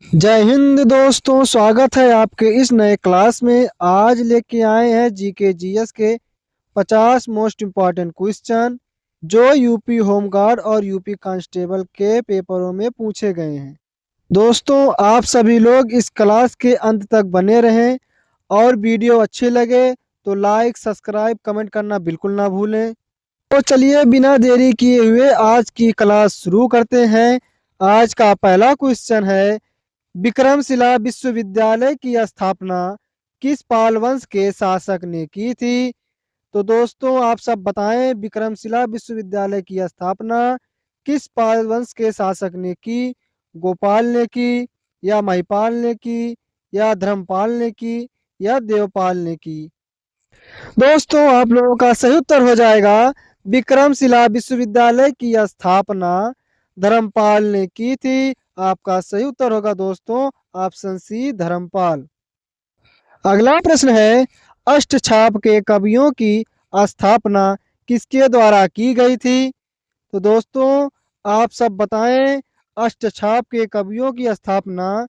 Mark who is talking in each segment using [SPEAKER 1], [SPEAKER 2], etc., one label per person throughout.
[SPEAKER 1] जय हिंद दोस्तों, स्वागत है आपके इस नए क्लास में। आज लेके आए हैं जीके जीएस के 50 मोस्ट इम्पॉर्टेंट क्वेश्चन जो यूपी होमगार्ड और यूपी कांस्टेबल के पेपरों में पूछे गए हैं। दोस्तों, आप सभी लोग इस क्लास के अंत तक बने रहें और वीडियो अच्छी लगे तो लाइक, सब्सक्राइब, कमेंट करना बिल्कुल ना भूलें। तो चलिए बिना देरी किए हुए आज की क्लास शुरू करते हैं। आज का पहला क्वेश्चन है, विक्रमशिला विश्वविद्यालय की स्थापना किस पाल वंश के शासक ने की थी? तो दोस्तों आप सब बताएं, विक्रमशिला विश्वविद्यालय की स्थापना किस पाल वंश के शासक ने की? गोपाल ने की, या महिपाल ने की, या धर्मपाल ने की, या देवपाल ने की? दोस्तों आप लोगों का सही उत्तर हो जाएगा, विक्रमशिला विश्वविद्यालय की स्थापना धर्मपाल ने की थी। आपका सही उत्तर होगा दोस्तों ऑप्शन सी, धर्मपाल। अगला प्रश्न है, अष्टछाप के कवियों की स्थापना किसके द्वारा की गई थी? तो दोस्तों आप सब बताएं, अष्टछाप के कवियों की स्थापना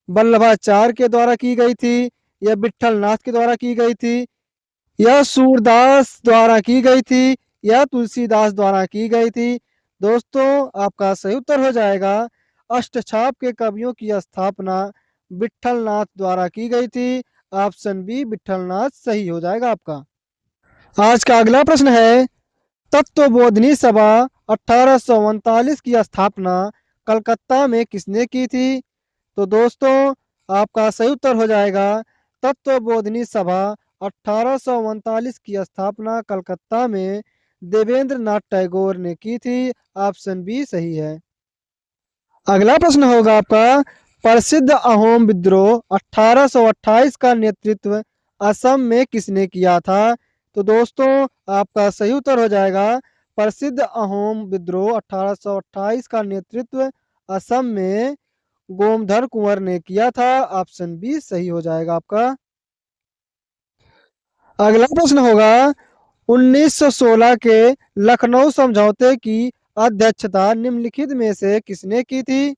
[SPEAKER 1] वल्लभाचार्य के द्वारा की गई थी, या विट्ठल नाथ के द्वारा की गई थी, या सूरदास द्वारा की गई थी, या तुलसीदास द्वारा की गई थी? दोस्तों आपका सही उत्तर हो जाएगा, अष्टछाप के कवियों की स्थापना विट्ठल नाथ द्वारा की गई थी। ऑप्शन बी, विट्ठल नाथ सही हो जाएगा आपका। आज का अगला प्रश्न है, तत्वबोधिनी सभा 1839 की स्थापना कलकत्ता में किसने की थी? तो दोस्तों आपका सही उत्तर हो जाएगा, तत्वबोधिनी सभा 1839 की स्थापना कलकत्ता में देवेंद्र नाथ टैगोर ने की थी। ऑप्शन बी सही है। अगला प्रश्न होगा आपका, प्रसिद्ध अहोम विद्रोह 1828 का नेतृत्व असम में किसने किया था? तो दोस्तों आपका सही उत्तर हो जाएगा, प्रसिद्ध अहोम विद्रोह 1828 का नेतृत्व असम में गोमधर कुंवर ने किया था। ऑप्शन बी सही हो जाएगा आपका। अगला प्रश्न होगा, 1916 के लखनऊ समझौते की अध्यक्षता निम्नलिखित में से किसने की थी?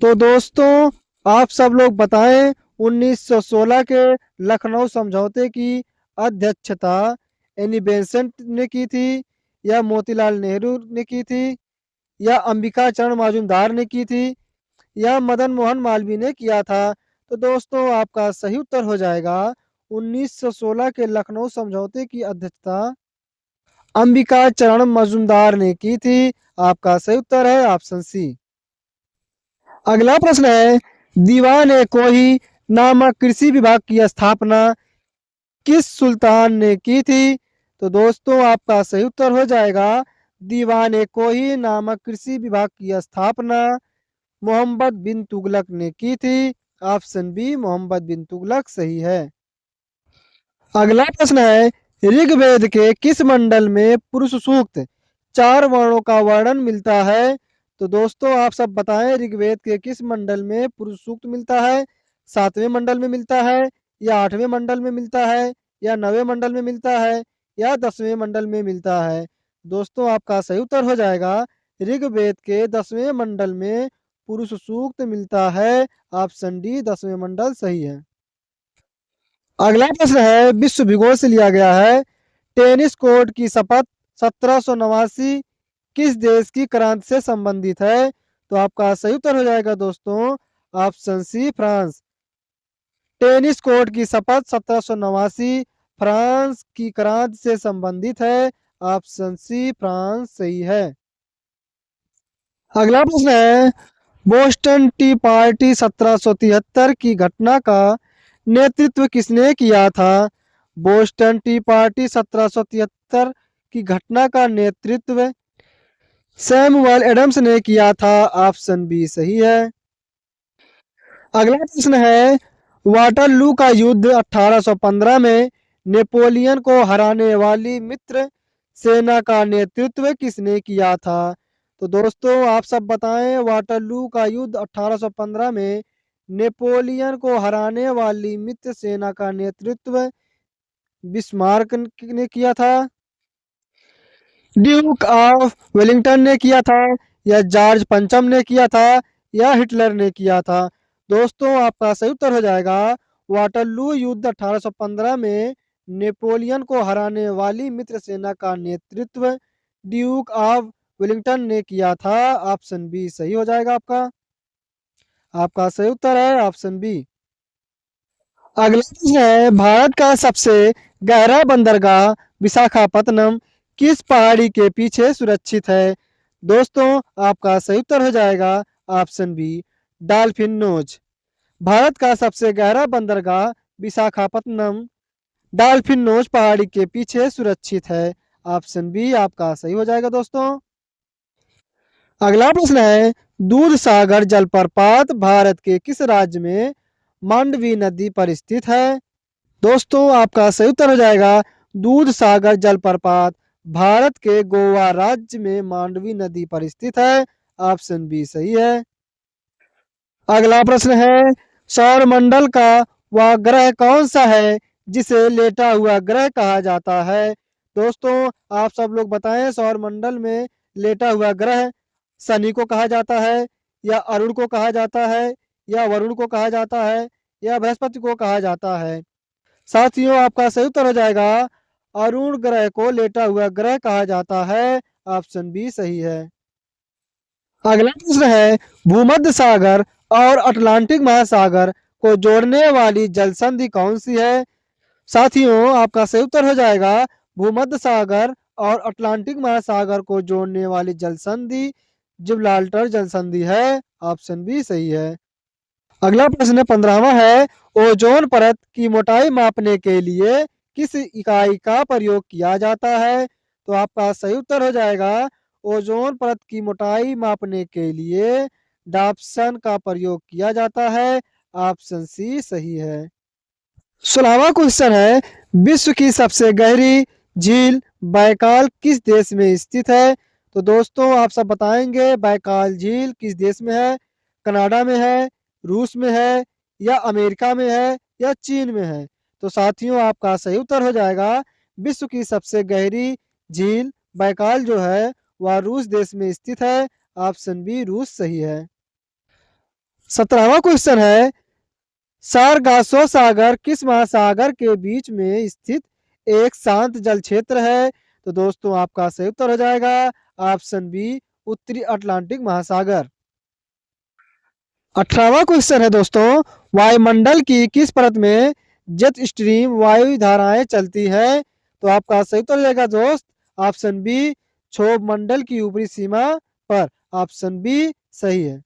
[SPEAKER 1] तो दोस्तों आप सब लोग बताएं, 1916 के लखनऊ समझौते की अध्यक्षता एनी बेसेंट ने की थी, या मोतीलाल नेहरू ने की थी, या अंबिका चरण मजूमदार ने की थी, या मदन मोहन मालवीय ने किया था? तो दोस्तों आपका सही उत्तर हो जाएगा, 1916 के लखनऊ समझौते की अध्यक्षता अंबिका चरण मजूमदार ने की थी। आपका सही उत्तर है ऑप्शन सी। अगला प्रश्न है, दीवान ए कोही नामक कृषि विभाग की स्थापना किस सुल्तान ने की थी? तो दोस्तों आपका सही उत्तर हो जाएगा, दीवान ए कोही नामक कृषि विभाग की स्थापना मोहम्मद बिन तुगलक ने की थी। ऑप्शन बी, मोहम्मद बिन तुगलक सही है। अगला प्रश्न है, ऋग्वेद के किस मंडल में पुरुष सूक्त 4 वर्णों का वर्णन मिलता है? तो दोस्तों आप सब बताएं, ऋग्वेद के किस मंडल में पुरुष सूक्त मिलता है? 7वें मंडल में मिलता है, या 8वें मंडल में मिलता है, या 9वें मंडल में मिलता है, या 10वें मंडल में मिलता है? दोस्तों आपका सही उत्तर हो जाएगा, ऋग्वेद के 10वें मंडल में पुरुष सूक्त मिलता है। ऑप्शन डी, 10वें मंडल सही है। अगला प्रश्न है, विश्व भूगोल से लिया गया है, टेनिस कोर्ट की शपथ 1789 किस देश की क्रांति से संबंधित है? तो आपका सही उत्तर हो जाएगा दोस्तों option C, France. Tennis court की शपथ 1789 फ्रांस की क्रांति से संबंधित है। ऑप्शन सी, फ्रांस सही है। अगला प्रश्न है, बोस्टन टी पार्टी 1773 की घटना का नेतृत्व किसने किया था? बोस्टन टी पार्टी 1773 की घटना का नेतृत्व सैमुअल एडम्स ने किया था। ऑप्शन बी सही है। अगला प्रश्न है, वाटरलू का युद्ध 1815 में नेपोलियन को हराने वाली मित्र सेना का नेतृत्व किसने किया था? तो दोस्तों आप सब बताएं, वाटरलू का युद्ध 1815 में नेपोलियन को हराने वाली मित्र सेना का नेतृत्व बिस्मार्क ने किया था, ड्यूक ऑफ वेलिंगटन ने किया था, या जॉर्ज पंचम ने किया था, या हिटलर ने किया था? दोस्तों आपका सही उत्तर हो जाएगा वाटरलू युद्ध 1815 में नेपोलियन को हराने वाली मित्र सेना का नेतृत्व ड्यूक ऑफ वेलिंगटन ने किया था। ऑप्शन बी सही हो जाएगा आपका। आपका सही उत्तर है ऑप्शन बी। अगला प्रश्न है भारत का सबसे गहरा बंदरगाह विशाखापत्तनम किस पहाड़ी के पीछे सुरक्षित है? दोस्तों आपका सही उत्तर हो जाएगा ऑप्शन बी डॉल्फिन नोच। भारत का सबसे गहरा बंदरगाह विशाखापत्तनम डॉल्फिन नोच पहाड़ी के पीछे सुरक्षित है। ऑप्शन बी आपका सही हो जाएगा दोस्तों। अगला प्रश्न है दूध सागर जलप्रपात भारत के किस राज्य में मांडवी नदी पर स्थित है? दोस्तों आपका सही उत्तर हो जाएगा दूध सागर जलप्रपात भारत के गोवा राज्य में मांडवी नदी पर स्थित है। ऑप्शन बी सही है। अगला प्रश्न है सौरमंडल का वह ग्रह कौन सा है जिसे लेटा हुआ ग्रह कहा जाता है? दोस्तों आप सब लोग बताएं सौरमंडल में लेटा हुआ ग्रह शनि को कहा जाता है या अरुण को कहा जाता है या वरुण को कहा जाता है या बृहस्पति को कहा जाता है? साथियों आपका सही उत्तर हो जाएगा अरुण ग्रह को लेटा हुआ ग्रह कहा जाता है। ऑप्शन बी सही है। अगला प्रश्न है भूमध्य सागर और अटलांटिक महासागर को जोड़ने वाली जल संधि कौन सी है? साथियों आपका सही उत्तर हो जाएगा भूमध्य सागर और अटलांटिक महासागर को जोड़ने वाली जल संधि जिब्राल्टर जल संधि है। ऑप्शन बी सही है। अगला प्रश्न 15वां है ओजोन परत की मोटाई मापने के लिए किस इकाई का प्रयोग किया जाता है? तो आपका सही उत्तर हो जाएगा ओजोन परत की मोटाई मापने के लिए डाप्सन का प्रयोग किया जाता है। ऑप्शन सी सही है। 16वां क्वेश्चन है विश्व की सबसे गहरी झील बैकाल किस देश में स्थित है? तो दोस्तों आप सब बताएंगे बैकाल झील किस देश में है? कनाडा में है, रूस में है या अमेरिका में है या चीन में है? तो साथियों आपका सही उत्तर हो जाएगा विश्व की सबसे गहरी झील बैकाल जो है वह रूस देश में स्थित है। ऑप्शन बी रूस सही है। 17वां क्वेश्चन है सारगासो सागर किस महासागर के बीच में स्थित एक शांत जल क्षेत्र है? तो दोस्तों आपका सही उत्तर हो जाएगा ऑप्शन बी उत्तरी अटलांटिक महासागर। 18वां क्वेश्चन है दोस्तों वायुमंडल की किस परत में जेट स्ट्रीम वायु धाराएं चलती है? तो आपका सही उत्तर हो जाएगा दोस्त ऑप्शन बी क्षोभ मंडल की ऊपरी सीमा पर। ऑप्शन बी सही है।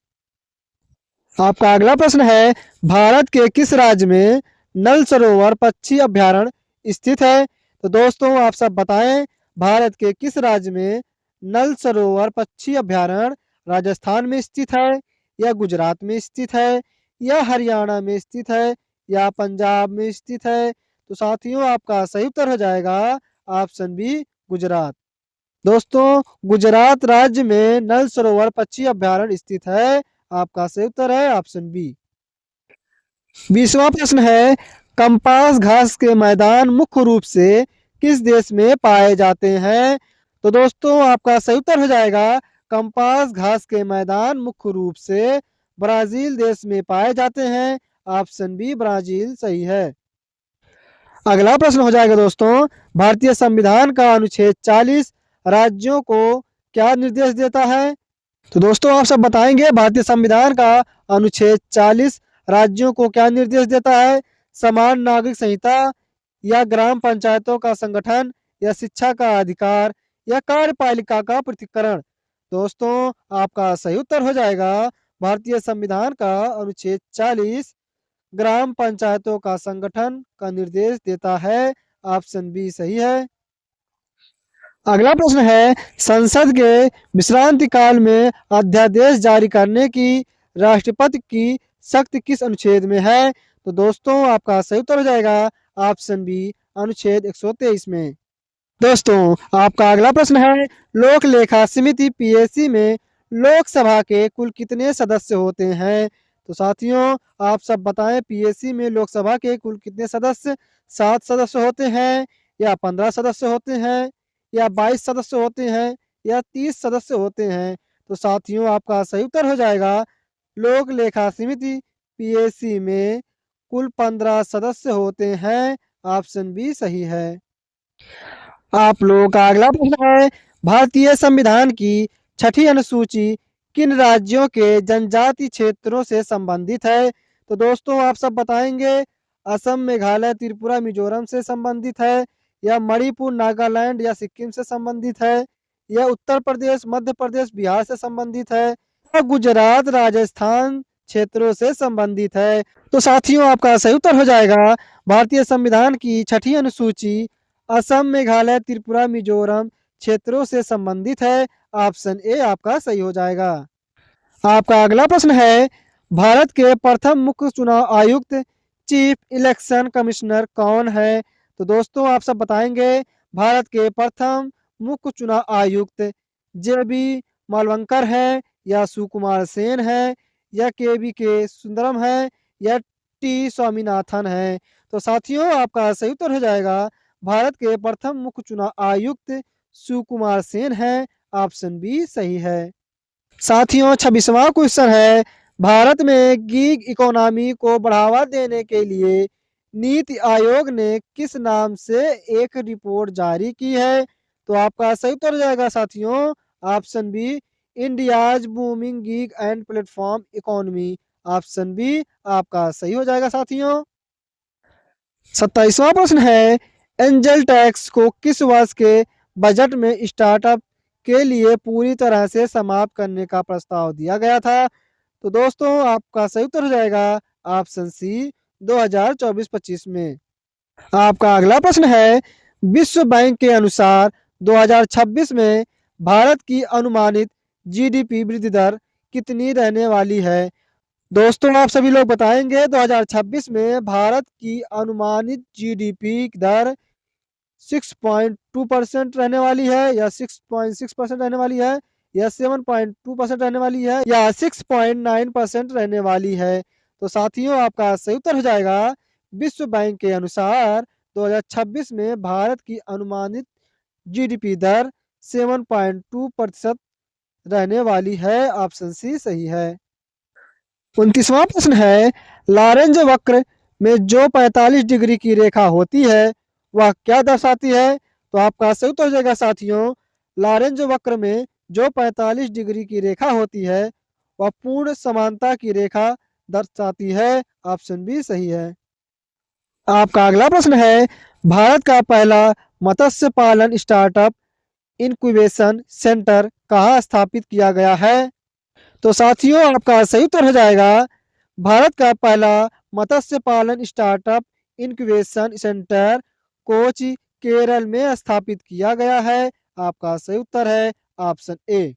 [SPEAKER 1] आपका अगला प्रश्न है भारत के किस राज्य में नल सरोवर पक्षी अभयारण्य स्थित है? तो दोस्तों आप सब बताएं भारत के किस राज्य में नल सरोवर पक्षी अभयारण्य राजस्थान में स्थित है या गुजरात में स्थित है या हरियाणा में स्थित है या पंजाब में स्थित है? तो साथियों आपका सही उत्तर हो जाएगा ऑप्शन बी गुजरात। दोस्तों गुजरात राज्य में नल सरोवर पक्षी अभयारण्य स्थित है। आपका सही उत्तर है ऑप्शन बी। 20वां प्रश्न है कंपास घास के मैदान मुख्य रूप से किस देश में पाए जाते हैं? तो दोस्तों आपका सही उत्तर हो जाएगा कंपास घास के मैदान मुख्य रूप से ब्राजील देश में पाए जाते हैं। ऑप्शन बी ब्राजील सही है। अगला प्रश्न हो जाएगा दोस्तों भारतीय संविधान का अनुच्छेद 40 राज्यों को क्या निर्देश देता है? तो दोस्तों आप सब बताएंगे भारतीय संविधान का अनुच्छेद 40 राज्यों को क्या निर्देश देता है? समान नागरिक संहिता या ग्राम पंचायतों का संगठन या शिक्षा का अधिकार या कार्यपालिका का पृथक्करण? दोस्तों आपका सही उत्तर हो जाएगा भारतीय संविधान का अनुच्छेद 40 ग्राम पंचायतों का संगठन का निर्देश देता है। ऑप्शन बी सही है। अगला प्रश्न है संसद के विश्रांति काल में अध्यादेश जारी करने की राष्ट्रपति की शक्ति किस अनुच्छेद में है? तो दोस्तों आपका सही उत्तर हो जाएगा ऑप्शन बी अनुच्छेद 123 में। दोस्तों आपका अगला प्रश्न है लोक लेखा समिति पीएसी में लोकसभा के कुल कितने सदस्य होते हैं? तो साथियों आप सब बताएं पीएसी में लोकसभा के कुल कितने सदस्य 7 सदस्य होते हैं या 15 सदस्य होते हैं या 22 सदस्य होते हैं या 30 सदस्य होते हैं? तो साथियों आपका सही उत्तर हो जाएगा लोक लेखा समिति पीएसी में कुल 15 सदस्य होते हैं। ऑप्शन बी सही है। आप लोगों का अगला प्रश्न है, भारतीय संविधान की छठी अनुसूची किन राज्यों के जनजाति क्षेत्रों से संबंधित है? तो दोस्तों आप सब बताएंगे। असम, मेघालय, त्रिपुरा, मिजोरम से संबंधित है, या मणिपुर, नागालैंड या सिक्किम से संबंधित है, या उत्तर प्रदेश, मध्य प्रदेश, बिहार से संबंधित है, या गुजरात, राजस्थान क्षेत्रों से संबंधित है। तो साथियों आपका सही उत्तर हो जाएगा भारतीय संविधान की छठी अनुसूची असम, मेघालय, त्रिपुरा, मिजोरम क्षेत्रों से संबंधित है। ऑप्शन ए आपका सही हो जाएगा। आपका अगला प्रश्न है, भारत के प्रथम मुख्य चुनाव आयुक्त चीफ इलेक्शन कमिश्नर कौन है? तो दोस्तों आप सब बताएंगे। भारत के प्रथम मुख्य चुनाव आयुक्त जेबी मालवंकर है, या सुकुमार सेन है, या के सुंदरम है, या टी स्वामीनाथन है? तो साथियों आपका सही उत्तर हो जाएगा भारत के प्रथम मुख्य चुनाव आयुक्त सुकुमार सेन है। ऑप्शन बी सही है। साथियों 26वां क्वेश्चन है, भारत में गीग इकोनॉमी को बढ़ावा देने के लिए नीति आयोग ने किस नाम से एक रिपोर्ट जारी की है? तो आपका सही उत्तर हो जाएगा साथियों option B, India's booming gig and platform economy. Option B आपका सही हो जाएगा साथियों। 27वां प्रश्न है, एंजल टैक्स को किस वर्ष के बजट में स्टार्टअप के लिए पूरी तरह से समाप्त करने का प्रस्ताव दिया गया था? तो दोस्तों आपका सही उत्तर हो जाएगा ऑप्शन सी, 2024-25 में। आपका अगला प्रश्न है, विश्व बैंक के अनुसार 2026 में भारत की अनुमानित जीडीपी वृद्धि दर कितनी रहने वाली है? दोस्तों आप सभी लोग बताएंगे 2026 में भारत की अनुमानित जीडीपी दर 6.2% रहने वाली है, या 6.6% रहने वाली है, या 7.2% रहने वाली है, या 6.9% रहने वाली है? तो साथियों आपका सही उत्तर हो जाएगा विश्व बैंक के अनुसार 2026 में भारत की अनुमानित जीडीपी दर 7.2% रहने वाली है। ऑप्शन सी सही है। 29वां प्रश्न है, लॉरेंज वक्र में जो 45 डिग्री की रेखा होती है वह क्या दर्शाती है? तो आपका सही उत्तर हो जाएगा साथियों, लॉरेंज वक्र में जो 45 डिग्री की रेखा होती है वह पूर्ण समानता की रेखा दर्शाती है। ऑप्शन बी सही है। आपका अगला प्रश्न है, भारत का पहला मत्स्य पालन स्टार्टअप इंक्यूबेशन सेंटर कहाँ स्थापित किया गया है? तो साथियों आपका सही उत्तर हो जाएगा भारत का पहला मत्स्य पालन startup incubation centre Kochi, Kerala में स्थापित किया गया है। आपका सही उत्तर है ऑप्शन ए।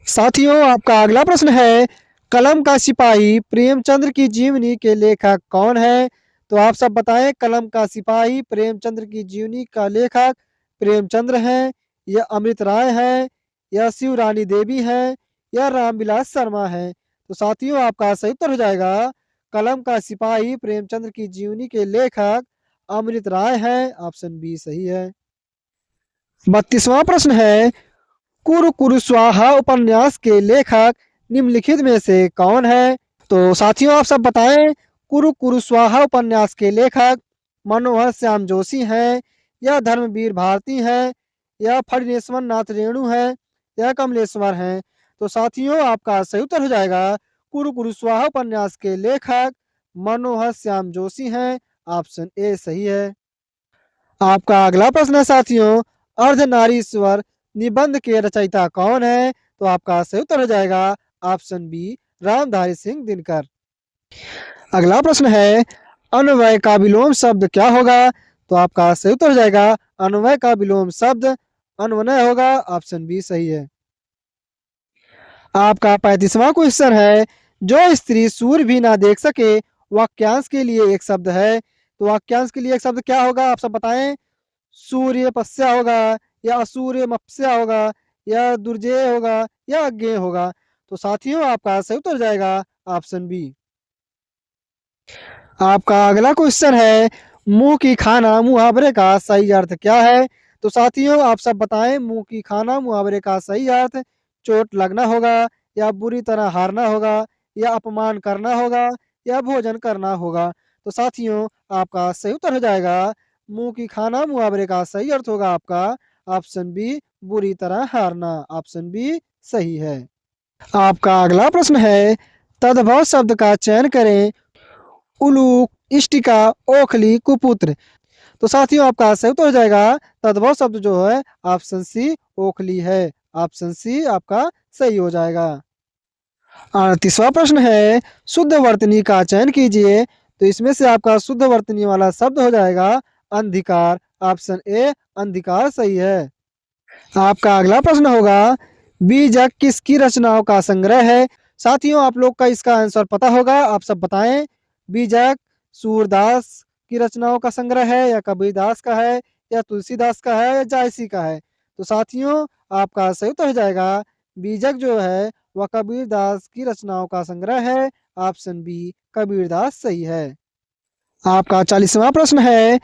[SPEAKER 1] साथियों आपका अगला प्रश्न है, कलम का सिपाही प्रेमचंद्र की जीवनी के लेखक कौन है? तो आप सब बताएं, कलम का सिपाही प्रेमचंद्र की जीवनी का लेखक प्रेमचंद्र हैं, या अमृत राय है, या शिवरानी देवी है, या रामविलास शर्मा है? तो साथियों आपका सही उत्तर हो जाएगा कलम का सिपाही प्रेमचंद्र की जीवनी के लेखक अमृत राय है। ऑप्शन बी सही है। 32वां प्रश्न है, कुरु कुरु स्वाहा उपन्यास के लेखक निम्नलिखित में से कौन है? तो साथियों आप सब बताएं, कुरु कुरु स्वाहा उपन्यास के लेखक मनोहर श्याम जोशी हैं, या धर्मवीर भारती हैं, या फणीश्वर नाथ रेणु हैं, या कमलेश्वर हैं? तो साथियों आपका सही उत्तर हो जाएगा कुरु कुरु स्वाहा उपन्यास के लेखक मनोहर श्याम जोशी हैं। ऑप्शन ए सही है। आपका अगला प्रश्न है साथियों, अर्धनारीश्वर निबंध के रचयिता कौन है? तो आपका सही उत्तर हो जाएगा ऑप्शन बी, रामधारी सिंह दिनकर। अगला प्रश्न है, अन्वय का विलोम शब्द क्या होगा? तो आपका सही उत्तर हो जाएगा अन्वय का विलोम शब्द अन्वय होगा। ऑप्शन बी सही है। आपका 35वां क्वेश्चन है, जो स्त्री सूर्य भी ना देख सके वाक्यांश के लिए एक शब्द है। तो वाक्यांश के लिए एक शब्द क्या होगा आप सब बताएं। सूर्य पस्या होगा, या असूर्य मप्स्या होगा, या दुर्जय होगा, या अज्ञेय होगा? तो साथियों आपका सही उत्तर जाएगा ऑप्शन बी। आपका अगला क्वेश्चन है, मुंह की खाना मुहावरे का सही अर्थ क्या है? तो साथियों आप सब बताएं, मुंह की खाना मुहावरे का सही अर्थ चोट लगना होगा, या बुरी तरह हारना होगा, या अपमान करना होगा, या भोजन करना होगा। तो साथियों आपका सही उत्तर हो जाएगा मुंह की खाना। मुहावरे का सही अर्थ होगा आपका ऑप्शन बी, बुरी तरह हारना। ऑप्शन बी सही है। आपका अगला प्रश्न है, तद्भव शब्द का चयन करें। उलूक, इष्टिका, ओखली, कुपुत्र। तो साथियों आपका सही उत्तर हो जाएगा तद्भव शब्द जो है ऑप्शन सी, ओखली है। ऑप्शन सी आपका सही हो जाएगा। 38वां प्रश्न है, शुद्ध वर्तनी का चयन कीजिए। तो इसमें से आपका शुद्ध वर्तनी वाला शब्द हो जाएगा अंधिकार। ऑप्शन ए अंधिकार सही है। आपका अगला प्रश्न होगा, बीजक किसकी रचनाओं का संग्रह है। साथियों आप लोग का इसका आंसर पता होगा, आप सब बताएं। बीजक सूरदास की रचनाओं का संग्रह है, या कबीरदास का है, या तुलसीदास का है, या जायसी का है। तो साथियों आपका सही उत्तर हो जाएगा बीजक जो है वह कबीरदास की रचनाओं का संग्रह है। ऑप्शन बी कबीरदास सही है। आपका 40वां प्रश्न है,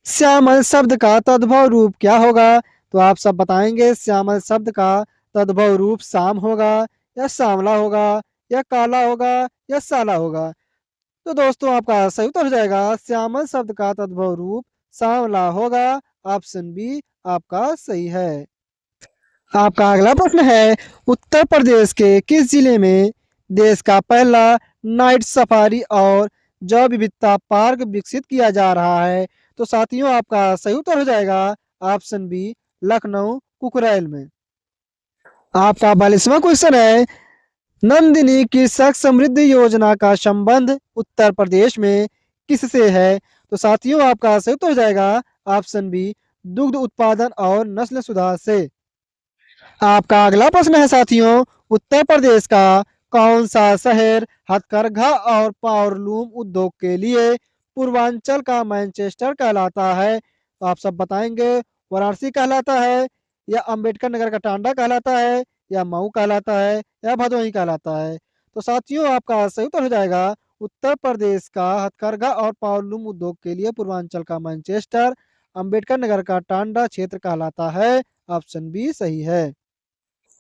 [SPEAKER 1] श्यामल शब्द का तद्भव रूप क्या होगा। तो आप सब बताएंगे श्यामल शब्द का तद्भव रूप शाम होगा, या सांवला होगा, या काला होगा, या साला होगा। तो दोस्तों आपका सही उत्तर हो जाएगा श्यामल शब्द का तद्भव रूप सांवला होगा। ऑप्शन बी आपका सही है। आपका अगला प्रश्न है, उत्तर प्रदेश के किस जिले में देश का पहला नाइट सफारी और जैव विविधता पार्क विकसित किया जा रहा है। तो साथियों आपका सही उत्तर हो जाएगा ऑप्शन बी लखनऊ कुकरैल में। आपका 42वां क्वेश्चन है, नंदिनी कृषक समृद्धि योजना का संबंध उत्तर प्रदेश में किससे है। तो साथियों आपका सही उत्तर हो जाएगा ऑप्शन बी दुग्ध उत्पादन और नस्ल सुधार से। आपका अगला प्रश्न है साथियों, उत्तर प्रदेश का कौन सा शहर हथकरघा और पावरलूम उद्योग के लिए पूर्वांचल का मैनचेस्टर कहलाता है। तो आप सब बताएंगे वाराणसी कहलाता है, या अंबेडकर नगर का टांडा कहलाता है, या मऊ कहलाता है, या भदोही कहलाता है। तो साथियों आपका सही उत्तर हो जाएगा उत्तर प्रदेश का हथकरघा और पावरलूम उद्योग के लिए पूर्वांचल का मैनचेस्टर अंबेडकर नगर का टांडा क्षेत्र कहलाता है। ऑप्शन बी सही है।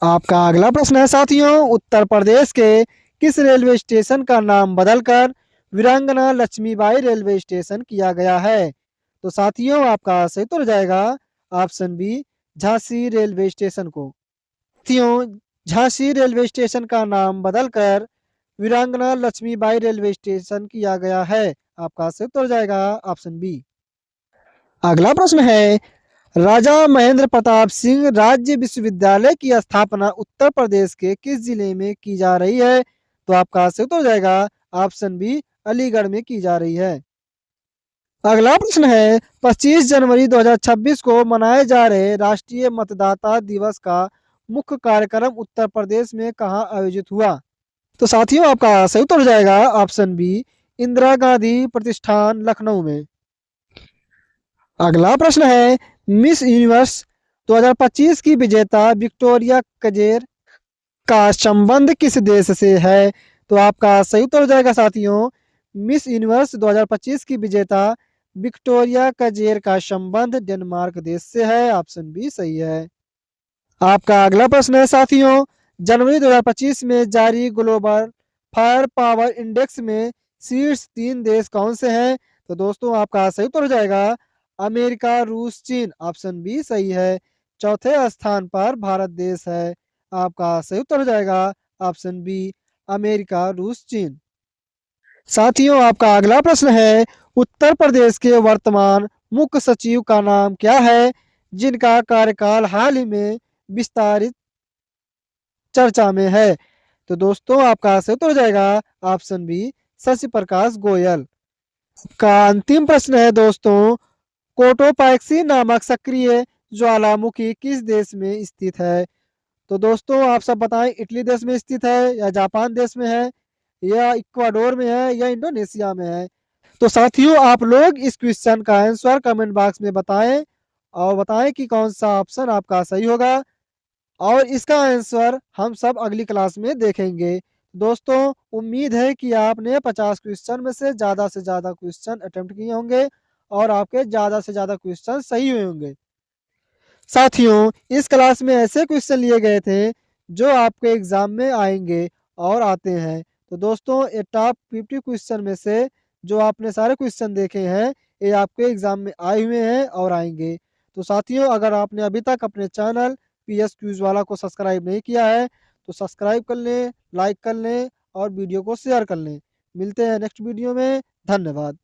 [SPEAKER 1] आपका अगला प्रश्न है साथियों, उत्तर प्रदेश के किस रेलवे स्टेशन का नाम बदलकर वीरांगना लक्ष्मीबाई रेलवे स्टेशन किया गया है। तो साथियों आपका सही उत्तर हो जाएगा option B Jhansi railway station को। साथियों झांसी रेलवे स्टेशन का नाम बदलकर वीरांगना लक्ष्मीबाई रेलवे स्टेशन किया गया है। आपका सही उत्तर हो जाएगा ऑप्शन बी। अगला प्रश्न है, राजा महेंद्र प्रताप सिंह राज्य विश्वविद्यालय की स्थापना उत्तर प्रदेश के किस जिले में की जा रही है। तो आपका सही उत्तर हो जाएगा ऑप्शन बी अलीगढ़ में की जा रही है। अगला प्रश्न है, 25 जनवरी 2026 को मनाए जा रहे राष्ट्रीय मतदाता दिवस का मुख्य कार्यक्रम उत्तर प्रदेश में कहाँ आयोजित हुआ। तो साथियों आपका सही उत्तर हो जाएगा ऑप्शन बी इंदिरा गांधी प्रतिष्ठान लखनऊ में। अगला प्रश्न है, मिस यूनिवर्स 2025 की विजेता विक्टोरिया कजेर का संबंध किस देश से है। तो आपका सही उत्तर हो जाएगा साथियों मिस यूनिवर्स 2025 की विजेता विक्टोरिया कजेर का संबंध डेनमार्क देश से है। ऑप्शन बी सही है। आपका अगला प्रश्न है साथियों, जनवरी 2025 में जारी ग्लोबल फायर पावर इंडेक्स में शीर्ष 3 देश कौन से हैं। तो दोस्तों आपका सही उत्तर हो जाएगा अमेरिका, रूस, चीन। ऑप्शन बी सही है। चौथे स्थान पर भारत देश है। आपका सही उत्तर हो जाएगा ऑप्शन बी अमेरिका, रूस, चीन। साथियों आपका अगला प्रश्न है, उत्तर प्रदेश के वर्तमान मुख्य सचिव का नाम क्या है, जिनका कार्यकाल हाल ही में विस्तारित चर्चा में है। तो दोस्तों आपका सही उत्तर हो जाएगा ऑप्शन बी शशि प्रकाश गोयल। का अंतिम प्रश्न है दोस्तों, कोटोपैक्सी नामक सक्रिय ज्वालामुखी किस देश में स्थित है। तो दोस्तों आप सब बताएं इटली देश में स्थित है, या जापान देश में है, या इक्वाडोर में है, या इंडोनेशिया में है। तो साथियों आप लोग इस क्वेश्चन का आंसर कमेंट बॉक्स में बताएं, और बताएं कि कौन सा ऑप्शन आपका सही होगा, और इसका आंसर हम सब अगली क्लास में देखेंगे। दोस्तों उम्मीद है कि आपने 50 क्वेश्चन में से ज़्यादा क्वेश्चन अटेम्प्ट किए होंगे, और आपके ज़्यादा से ज़्यादा क्वेश्चन सही हुए होंगे। साथियों इस क्लास में ऐसे क्वेश्चन लिए गए थे जो आपके एग्ज़ाम में आएंगे और आते हैं। तो दोस्तों ये टॉप 50 क्वेश्चन में से जो आपने सारे क्वेश्चन देखे हैं ये आपके एग्ज़ाम में आए हुए हैं और आएंगे। तो साथियों अगर आपने अभी तक अपने चैनल PS क्विज वाला को सब्सक्राइब नहीं किया है तो सब्सक्राइब कर लें, लाइक कर लें और वीडियो को शेयर कर लें। मिलते हैं नेक्स्ट वीडियो में। धन्यवाद।